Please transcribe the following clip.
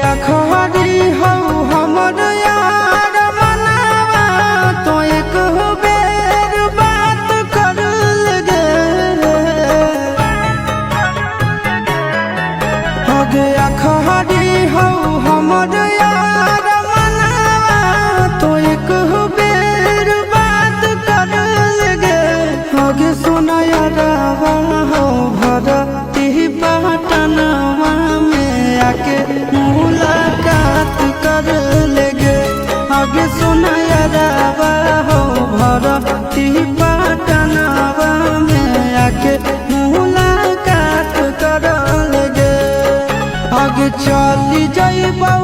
अखबारी हो हमर यार मनावा तो एक बेर बात कर लगे अगे अखबारी हो हमर यार मनावा तो एक बेर बात कर लगे अगे सुना यारवा हो भरती पटनवा में आके मुलाकात कर लेगे आगे सुना यारवा हो भरती पटनवा में आके मुलाकात कर लेगे आगे चली जाइबौ